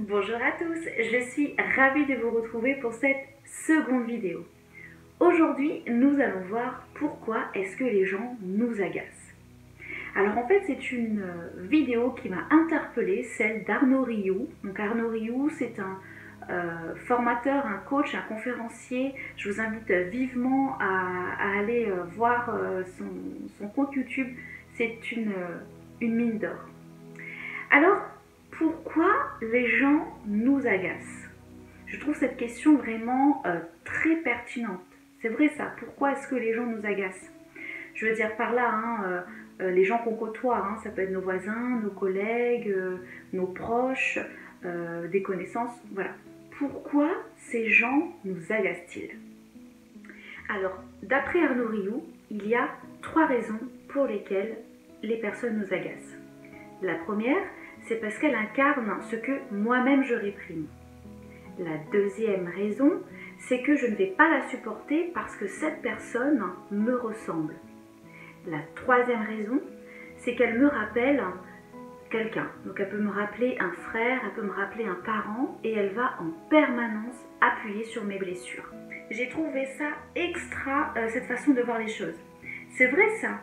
Bonjour à tous, je suis ravie de vous retrouver pour cette seconde vidéo. Aujourd'hui, nous allons voir pourquoi est-ce que les gens nous agacent. Alors en fait, c'est une vidéo qui m'a interpellée, celle d'Arnaud Rioux. Donc Arnaud Rioux, c'est un formateur, un coach, un conférencier. Je vous invite vivement à aller voir son compte YouTube. C'est une mine d'or. Alors, pourquoi les gens nous agacent? Je trouve cette question vraiment très pertinente. C'est vrai ça, pourquoi est-ce que les gens nous agacent? Je veux dire par là, les gens qu'on côtoie, ça peut être nos voisins, nos collègues, nos proches, des connaissances, voilà. Pourquoi ces gens nous agacent-ils? Alors, d'après Arnaud Rioux, il y a 3 raisons pour lesquelles les personnes nous agacent. La première, c'est parce qu'elle incarne ce que moi-même je réprime. La deuxième raison, c'est que je ne vais pas la supporter parce que cette personne me ressemble. La troisième raison, c'est qu'elle me rappelle quelqu'un. Donc elle peut me rappeler un frère, elle peut me rappeler un parent et elle va en permanence appuyer sur mes blessures. J'ai trouvé ça extra, cette façon de voir les choses. C'est vrai ça.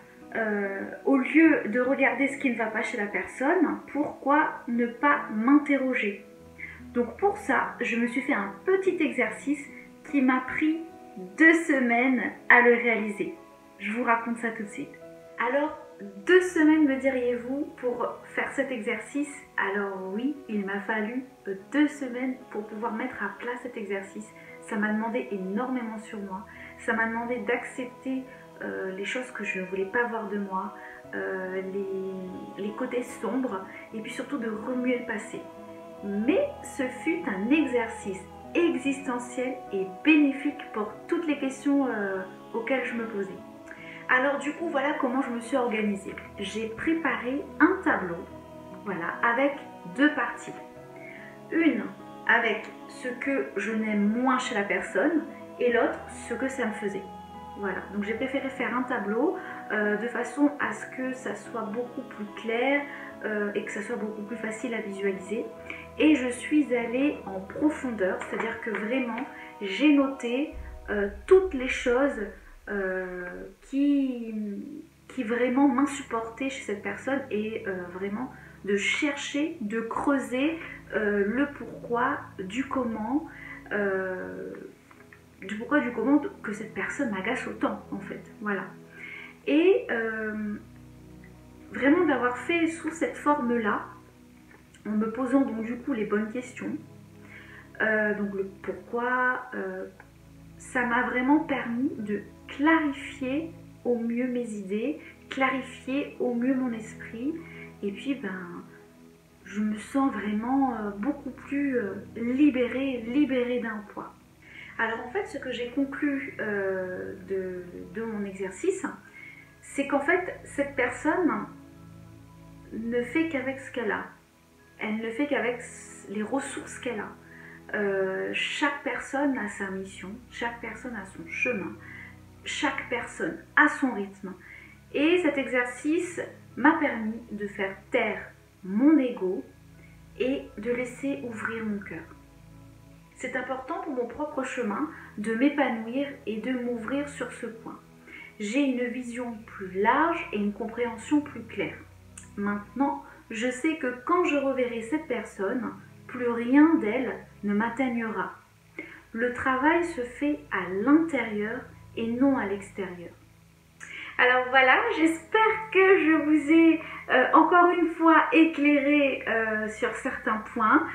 Au lieu de regarder ce qui ne va pas chez la personne, pourquoi ne pas m'interroger? Donc pour ça, je me suis fait un petit exercice qui m'a pris 2 semaines à le réaliser. Je vous raconte ça tout de suite. Alors, 2 semaines me diriez-vous pour faire cet exercice? Alors oui, il m'a fallu 2 semaines pour pouvoir mettre à plat cet exercice. Ça m'a demandé énormément sur moi. Ça m'a demandé d'accepter les choses que je ne voulais pas voir de moi, les côtés sombres, et puis surtout de remuer le passé. Mais ce fut un exercice existentiel et bénéfique pour toutes les questions auxquelles je me posais. Alors du coup, voilà comment je me suis organisée. J'ai préparé un tableau, voilà, avec 2 parties. Une avec ce que je n'aime moins chez la personne et l'autre ce que ça me faisait. Voilà, donc j'ai préféré faire un tableau de façon à ce que ça soit beaucoup plus clair et que ça soit beaucoup plus facile à visualiser. Et je suis allée en profondeur, c'est-à-dire que vraiment j'ai noté toutes les choses qui vraiment m'insupportaient chez cette personne et vraiment de chercher, de creuser le pourquoi, du comment. Du pourquoi du comment que cette personne m'agace autant en fait, voilà. Et vraiment d'avoir fait sous cette forme là, en me posant donc du coup les bonnes questions, donc le pourquoi, ça m'a vraiment permis de clarifier au mieux mes idées, clarifier au mieux mon esprit, et puis je me sens vraiment beaucoup plus libérée d'un poids. Alors en fait, ce que j'ai conclu de mon exercice, c'est qu'en fait, cette personne ne fait qu'avec ce qu'elle a. Elle ne fait qu'avec les ressources qu'elle a. Chaque personne a sa mission, chaque personne a son chemin, chaque personne a son rythme. Et cet exercice m'a permis de faire taire mon ego et de laisser ouvrir mon cœur. C'est important pour mon propre chemin de m'épanouir et de m'ouvrir sur ce point. J'ai une vision plus large et une compréhension plus claire. Maintenant, je sais que quand je reverrai cette personne, plus rien d'elle ne m'atteignera. Le travail se fait à l'intérieur et non à l'extérieur. Alors voilà, j'espère que je vous ai encore une fois éclairé sur certains points.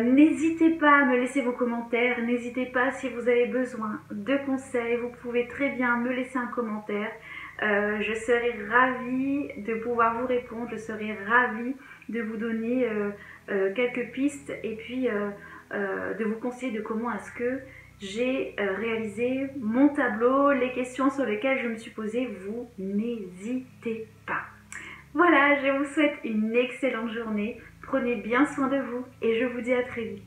N'hésitez pas à me laisser vos commentaires, n'hésitez pas si vous avez besoin de conseils, vous pouvez très bien me laisser un commentaire. Je serai ravie de pouvoir vous répondre, je serai ravie de vous donner quelques pistes et puis de vous conseiller de comment est-ce que j'ai réalisé mon tableau, les questions sur lesquelles je me suis posée, vous n'hésitez pas. Voilà, je vous souhaite une excellente journée, prenez bien soin de vous et je vous dis à très vite.